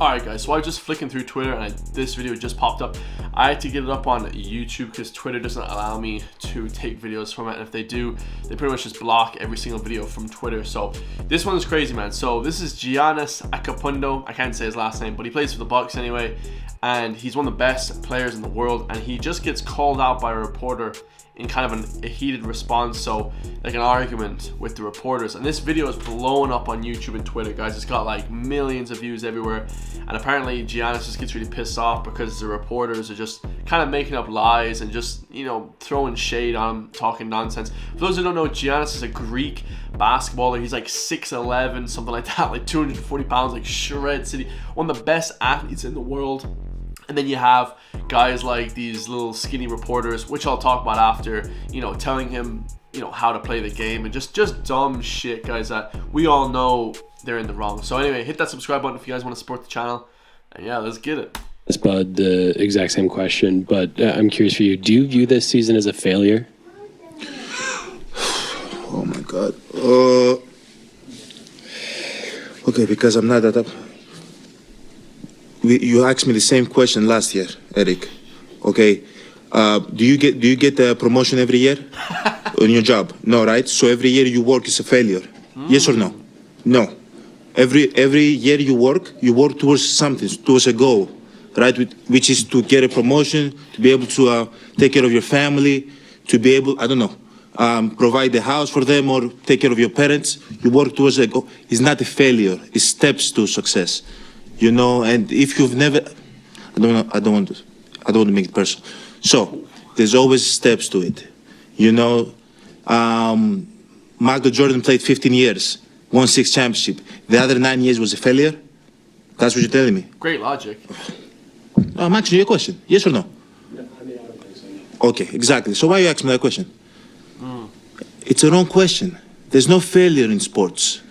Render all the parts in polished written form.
Alright guys, so I was just flicking through Twitter and this video just popped up. I had to get it up on YouTube because Twitter doesn't allow me to take videos from it, and if they do, they pretty much just block every single video from Twitter. So this one is crazy, man. So this is Giannis Akapundo. I can't say his last name, but he plays for the Bucks anyway, and he's one of the best players in the world, and he just gets called out by a reporter in kind of a heated response, so like an argument with the reporters. And this video is blowing up on YouTube and Twitter, guys. It's got like millions of views everywhere, and apparently Giannis just gets really pissed off because the reporters are just kind of making up lies and just, you know, throwing shade on him, talking nonsense. For those who don't know, Giannis is a Greek basketballer. He's like 6'11", something like that, like 240 pounds, like shred city, one of the best athletes in the world. And then you have guys like these little skinny reporters, which I'll talk about after, you know, telling him, you know, how to play the game, and just dumb shit, guys, that we all know they're in the wrong. So anyway, hit that subscribe button if you guys want to support the channel. And yeah, let's get it. It's about the exact same question, but I'm curious for you. Do you view this season as a failure? Oh my God. Okay, because I'm not that up. You asked me the same question last year, Eric. Okay, do you get a promotion every year on your job? No, right? So every year you work is a failure. Yes or no? No. Every year you work towards something, towards a goal, right? Which is to get a promotion, to be able to take care of your family, to be able, I don't know, provide the house for them or take care of your parents. You work towards a goal. It's not a failure. It's steps to success. You know, and if you've never, I don't want to make it personal. So there's always steps to it. You know, Michael Jordan played 15 years, won 6 championships. The other 9 years was a failure. That's what you're telling me. Great logic. I'm asking you a question. Yes or no? No, I mean, I don't think so. No. Okay, exactly. So why are you asking me that question? It's a wrong question. There's no failure in sports.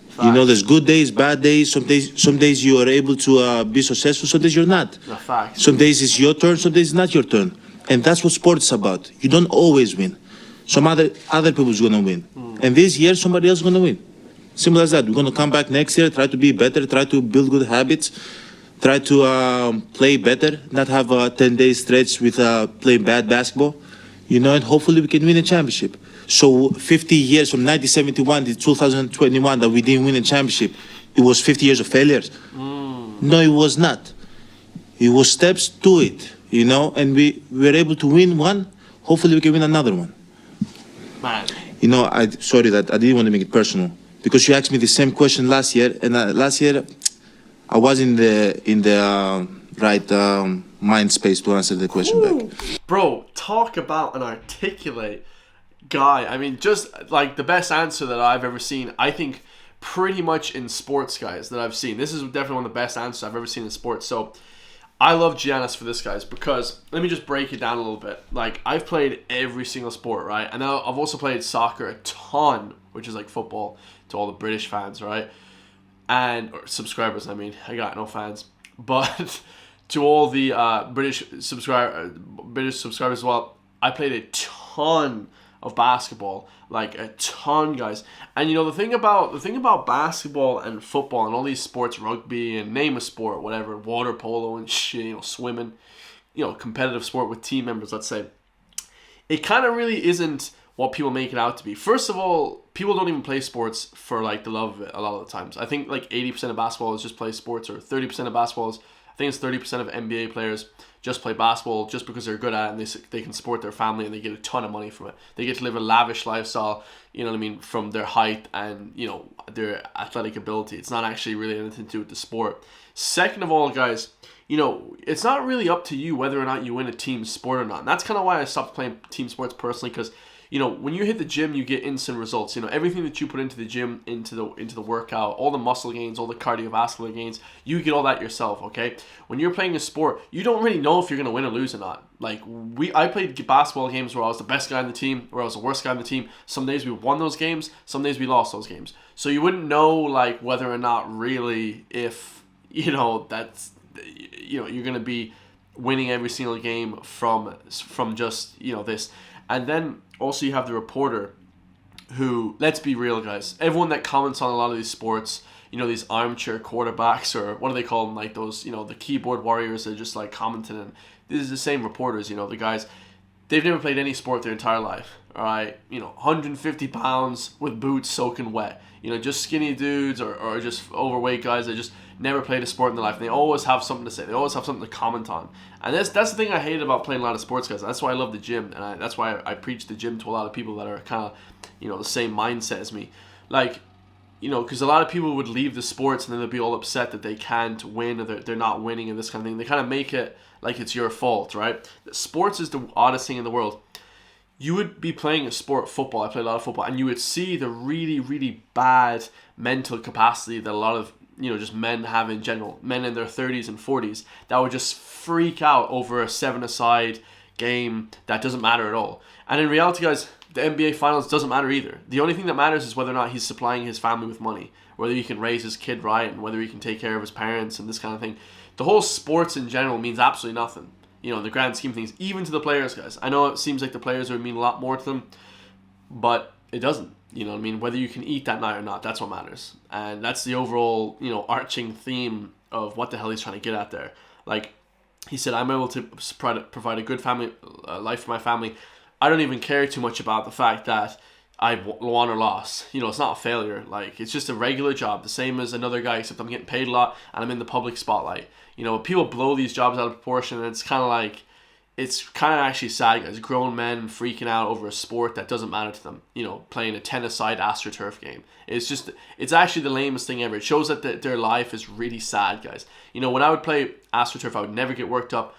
Facts. You know, there's good days, bad days. Some days you are able to be successful. Some days you're not. No, facts. Some days it's your turn. Some days it's not your turn. And that's what sports is about. You don't always win. Some other people's gonna win. And this year somebody else is gonna win. Simple as that. We're gonna come back next year, try to be better, try to build good habits, try to play better, not have a 10-day stretch with playing bad basketball. You know, and hopefully we can win a championship. So 50 years from 1971 to 2021 that we didn't win a championship, it was 50 years of failures? No, it was not. It was steps to it, you know, and we were able to win one. Hopefully we can win another one. Man. You know, sorry that I didn't want to make it personal because you asked me the same question last year, and last year I was in the right mind space to answer the question back. Bro, talk about an articulate guy. I mean, just like the best answer that I've ever seen, I think, pretty much in sports, guys, that I've seen. This is definitely one of the best answers I've ever seen in sports. So I love Giannis for this, guys, because let me just break it down a little bit. Like, I've played every single sport, right? And I've also played soccer a ton, which is like football to all the British fans, right? Or subscribers, I mean. I got no fans. But to all the British subscribers as well, I played a ton of basketball, like a ton, guys. And you know, the thing about basketball and football and all these sports, rugby and name a sport, whatever, water polo and shit, you know, swimming, you know, competitive sport with team members, let's say, it kind of really isn't what people make it out to be. First of all, people don't even play sports for like the love of it a lot of the times. I think like 80% of basketball is just play sports, or 30% of basketball is, I think it's 30% of NBA players just play basketball just because they're good at it, and they can support their family and they get a ton of money from it. They get to live a lavish lifestyle, you know what I mean, from their height and, you know, their athletic ability. It's not actually really anything to do with the sport. Second of all, guys, you know, it's not really up to you whether or not you win a team sport or not. And that's kind of why I stopped playing team sports personally, because, you know, when you hit the gym, you get instant results. You know, everything that you put into the gym, into the workout, all the muscle gains, all the cardiovascular gains, you get all that yourself, okay? When you're playing a sport, you don't really know if you're going to win or lose or not. Like, I played basketball games where I was the best guy on the team, where I was the worst guy on the team. Some days we won those games, some days we lost those games. So you wouldn't know, like, whether or not really if, you know, that's, you know, you're going to be winning every single game from just, you know, this. And then also you have the reporter who, let's be real, guys, everyone that comments on a lot of these sports, these armchair quarterbacks, or what do they call them, like those, the keyboard warriors that are just like commenting. And this is the same reporters, the guys, they've never played any sport their entire life. All right, 150 pounds with boots soaking wet. Just skinny dudes or just overweight guys that just never played a sport in their life. And they always have something to say. They always have something to comment on. And that's the thing I hate about playing a lot of sports, guys. That's why I love the gym. And that's why I preach the gym to a lot of people that are kind of, the same mindset as me. Like, because a lot of people would leave the sports and then they'll be all upset that they can't win or they're not winning and this kind of thing. They kind of make it like it's your fault, right? Sports is the oddest thing in the world. You would be playing a sport, football. I play a lot of football, and you would see the really, really bad mental capacity that a lot of, just men have in general. Men in their 30s and 40s that would just freak out over a 7-a-side game that doesn't matter at all. And in reality, guys, the NBA Finals doesn't matter either. The only thing that matters is whether or not he's supplying his family with money, whether he can raise his kid right, and whether he can take care of his parents and this kind of thing. The whole sports in general means absolutely nothing. In the grand scheme of things, even to the players, guys. I know it seems like the players would mean a lot more to them, but it doesn't. You know what I mean? Whether you can eat that night or not, that's what matters. And that's the overall, arching theme of what the hell he's trying to get at there. Like, he said, I'm able to provide a good family life for my family. I don't even care too much about the fact that I won or lost. It's not a failure. Like, it's just a regular job, the same as another guy, except I'm getting paid a lot and I'm in the public spotlight. People blow these jobs out of proportion, and it's kind of actually sad, guys. Grown men freaking out over a sport that doesn't matter to them. Playing a tennis-side AstroTurf game. It's actually the lamest thing ever. It shows that their life is really sad, guys. When I would play AstroTurf, I would never get worked up,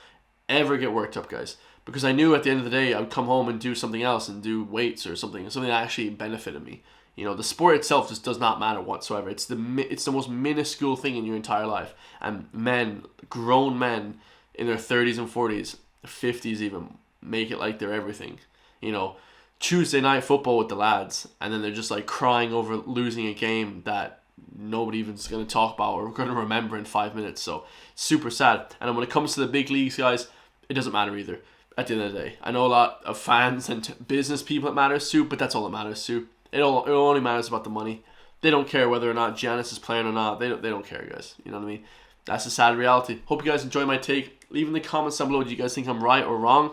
guys. Because I knew at the end of the day, I would come home and do something else and do weights or something that actually benefited me. The sport itself just does not matter whatsoever. It's the most minuscule thing in your entire life. And grown men in their 30s and 40s, 50s even, make it like they're everything. Tuesday night football with the lads, and then they're just like crying over losing a game that nobody even's going to talk about or going to remember in 5 minutes. So, super sad. And when it comes to the big leagues, guys, it doesn't matter either at the end of the day. I know a lot of fans and business people it matters to, but that's all that matters to. It only matters about the money. They don't care whether or not Giannis is playing or not. They don't care, guys. You know what I mean? That's the sad reality. Hope you guys enjoy my take. Leave in the comments down below. Do you guys think I'm right or wrong?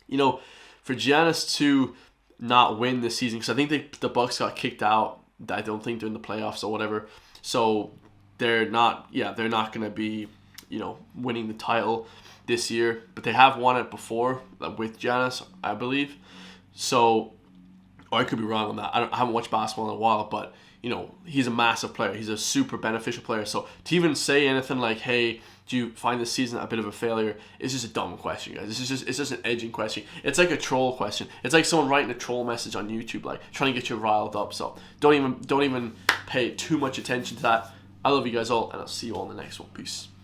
For Giannis to not win this season, because I think the Bucks got kicked out. I don't think during the playoffs or whatever. So they're not going to be, winning the title this year. But they have won it before with Giannis, I believe. So, or I could be wrong on that. I haven't watched basketball in a while, but he's a massive player. He's a super beneficial player. So to even say anything like, "Hey, do you find this season a bit of a failure?" It's just a dumb question, guys. It's just an edging question. It's like a troll question. It's like someone writing a troll message on YouTube, like trying to get you riled up. So don't even pay too much attention to that. I love you guys all, and I'll see you all in the next one. Peace.